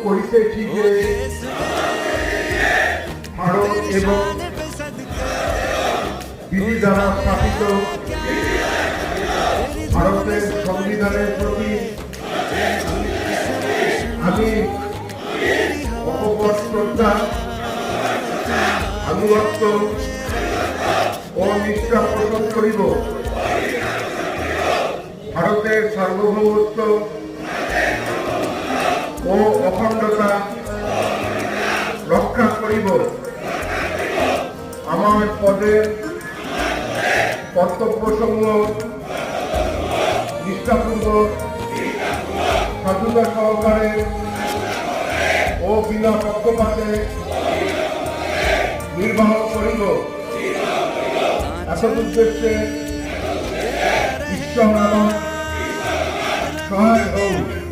করিতে শিখে ভারত এবং বিধি দ্বারা স্থাপিত ভারতের সংবিধানের প্রতি আমি অকপট শ্রদ্ধা, আনুগত্য ও নিষ্ঠা পোষণ করিব। ভারতের সার্বভৌমত্ব ও অখণ্ডতা রক্ষা করিব। আমার পদের কর্তব্যসমূহ নিষ্ঠাপূর্বক সাধুতা সহকারে ও বিনা পক্ষপাতে নির্বাহ করিব। এত উদ্দেশ্যে ঈশ্বর আমার সহায় হোক।